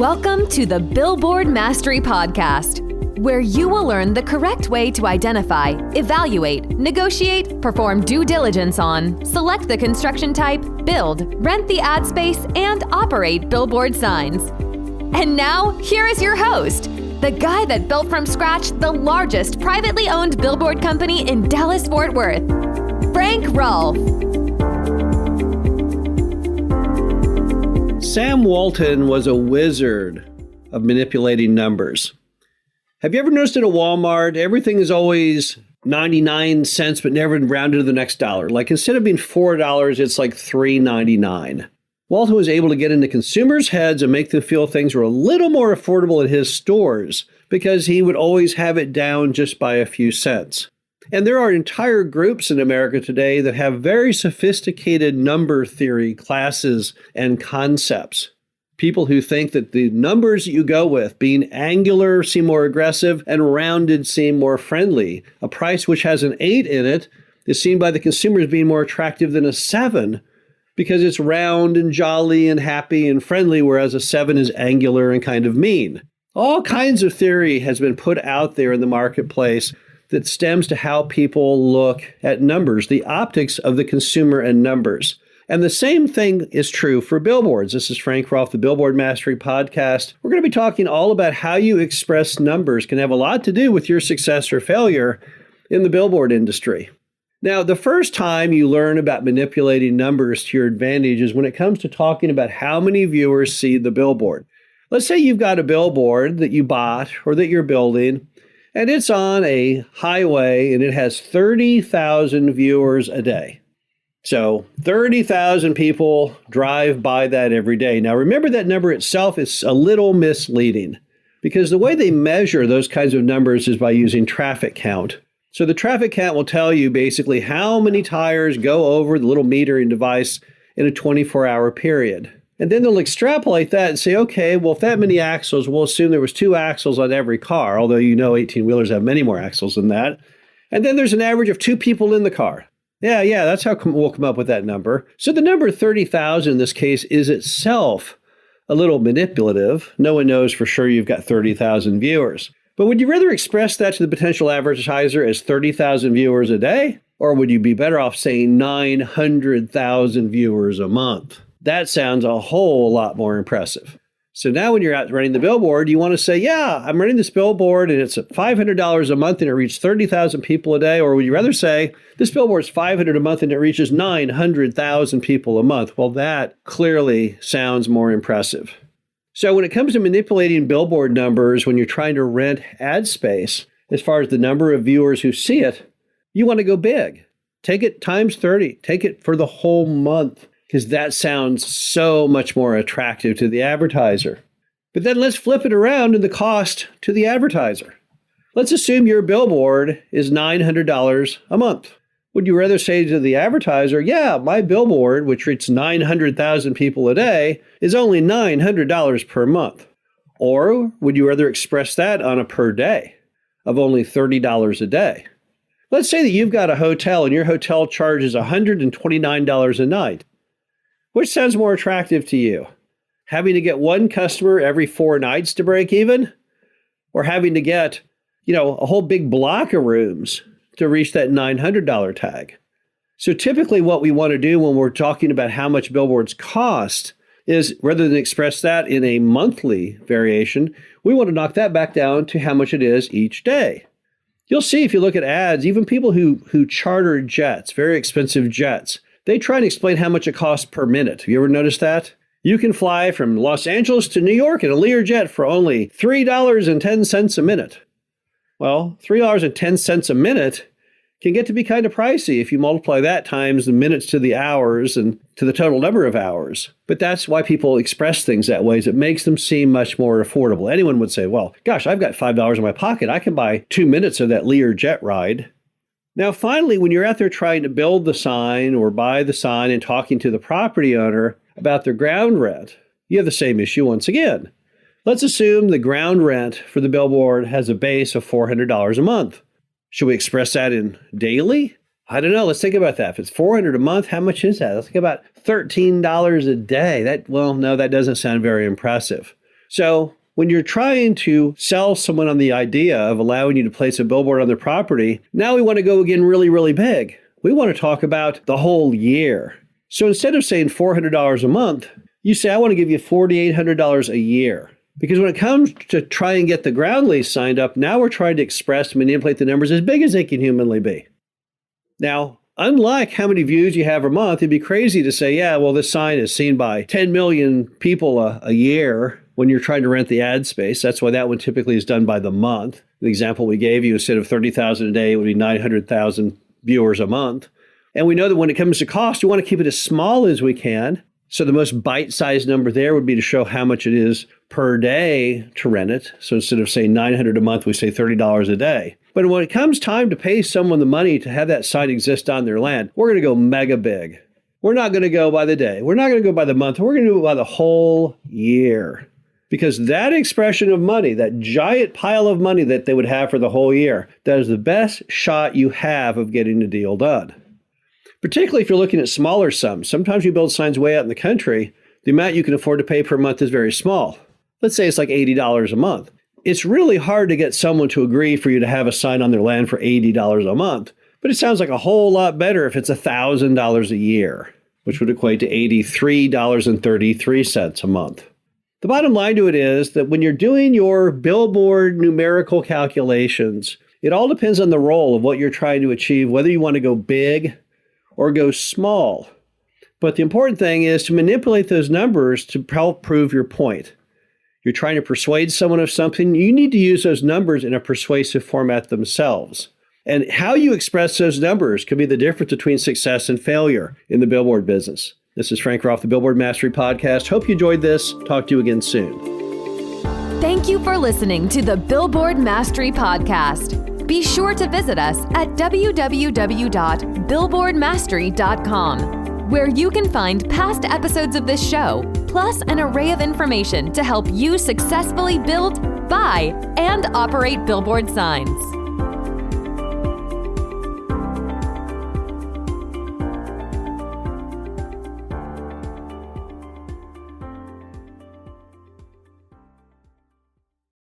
Welcome to the Billboard Mastery Podcast, where you will learn the correct way to identify, evaluate, negotiate, perform due diligence on, select the construction type, build, rent the ad space, and operate billboard signs. And now, here is your host, the guy that built from scratch the largest privately owned billboard company in Dallas-Fort Worth, Frank Rolfe. Sam Walton was a wizard of manipulating numbers. Have you ever noticed at a Walmart, everything is always 99 cents, but never rounded to the next dollar? Like instead of being $4, it's like $3.99. Walton was able to get into consumers' heads and make them feel things were a little more affordable at his stores because he would always have it down just by a few cents. And there are entire groups in America today that have very sophisticated number theory classes and concepts. People who think that the numbers you go with, being angular, seem more aggressive, and rounded seem more friendly. A price which has an 8 in it is seen by the consumer as being more attractive than a 7 because it's round and jolly and happy and friendly, whereas a 7 is angular and kind of mean. All kinds of theory has been put out there in the marketplace that stems to how people look at numbers, the optics of the consumer and numbers. And the same thing is true for billboards. This is Frank Rolfe, the Billboard Mastery Podcast. We're going to be talking all about how you express numbers can have a lot to do with your success or failure in the billboard industry. Now, the first time you learn about manipulating numbers to your advantage is when it comes to talking about how many viewers see the billboard. Let's say you've got a billboard that you bought or that you're building, and it's on a highway and it has 30,000 viewers a day. So 30,000 people drive by that every day. Now remember, that number itself is a little misleading because the way they measure those kinds of numbers is by using traffic count. So the traffic count will tell you basically how many tires go over the little metering device in a 24-hour period. And then they'll extrapolate that and say, okay, well, if that many axles, we'll assume there was 2 axles on every car, although you know 18-wheelers have many more axles than that. And then there's an average of 2 people in the car. Yeah, that's how we'll come up with that number. So the number 30,000 in this case is itself a little manipulative. No one knows for sure you've got 30,000 viewers. But would you rather express that to the potential advertiser as 30,000 viewers a day? Or would you be better off saying 900,000 viewers a month? That sounds a whole lot more impressive. So now when you're out running the billboard, you want to say, yeah, I'm running this billboard and it's $500 a month and it reaches 30,000 people a day. Or would you rather say, this billboard's $500 a month and it reaches 900,000 people a month? Well, that clearly sounds more impressive. So when it comes to manipulating billboard numbers, when you're trying to rent ad space, as far as the number of viewers who see it, you want to go big. Take it times 30. Take it for the whole month, because that sounds so much more attractive to the advertiser. But then let's flip it around in the cost to the advertiser. Let's assume your billboard is $900 a month. Would you rather say to the advertiser, yeah, my billboard, which reaches 900,000 people a day, is only $900 per month? Or would you rather express that on a per day of only $30 a day? Let's say that you've got a hotel and your hotel charges $129 a night. Which sounds more attractive to you? Having to get one customer every 4 nights to break even? Or having to get, a whole big block of rooms to reach that $900 tag? So typically what we want to do when we're talking about how much billboards cost is, rather than express that in a monthly variation, we want to knock that back down to how much it is each day. You'll see if you look at ads, even people who charter jets, very expensive jets, they try and explain how much it costs per minute. Have you ever noticed that? You can fly from Los Angeles to New York in a Learjet for only $3.10 a minute. Well, $3.10 a minute can get to be kind of pricey if you multiply that times the minutes to the hours and to the total number of hours. But that's why people express things that way, is it makes them seem much more affordable. Anyone would say, well, gosh, I've got $5 in my pocket. I can buy 2 minutes of that Learjet ride. Now, finally, when you're out there trying to build the sign or buy the sign and talking to the property owner about their ground rent, you have the same issue once again. Let's assume the ground rent for the billboard has a base of $400 a month. Should we express that in daily? I don't know. Let's think about that. If it's $400 a month, how much is that? Let's think about $13 a day. That doesn't sound very impressive. So when you're trying to sell someone on the idea of allowing you to place a billboard on their property, now we want to go again really, really big. We want to talk about the whole year. So instead of saying $400 a month, you say, I want to give you $4,800 a year. Because when it comes to try and get the ground lease signed up, now we're trying to express and manipulate the numbers as big as they can humanly be. Now, unlike how many views you have a month, it'd be crazy to say, yeah, well, this sign is seen by 10 million people a year when you're trying to rent the ad space. That's why that one typically is done by the month. The example we gave you, instead of 30,000 a day, it would be 900,000 viewers a month. And we know that when it comes to cost, we want to keep it as small as we can. So the most bite-sized number there would be to show how much it is per day to rent it. So instead of saying $900 a month, we say $30 a day. But when it comes time to pay someone the money to have that sign exist on their land, we're going to go mega big. We're not going to go by the day. We're not going to go by the month. We're going to do it by the whole year. Because that expression of money, that giant pile of money that they would have for the whole year, that is the best shot you have of getting the deal done. Particularly if you're looking at smaller sums. Sometimes you build signs way out in the country, the amount you can afford to pay per month is very small. Let's say it's like $80 a month. It's really hard to get someone to agree for you to have a sign on their land for $80 a month. But it sounds like a whole lot better if it's $1,000 a year, which would equate to $83.33 a month. The bottom line to it is that when you're doing your billboard numerical calculations, it all depends on the role of what you're trying to achieve, whether you want to go big or go small. But the important thing is to manipulate those numbers to help prove your point. You're trying to persuade someone of something, you need to use those numbers in a persuasive format themselves. And how you express those numbers can be the difference between success and failure in the billboard business. This is Frank Roth, the Billboard Mastery Podcast. Hope you enjoyed this. Talk to you again soon. Thank you for listening to the Billboard Mastery Podcast. Be sure to visit us at www.billboardmastery.com, where you can find past episodes of this show, plus an array of information to help you successfully build, buy, and operate billboard signs.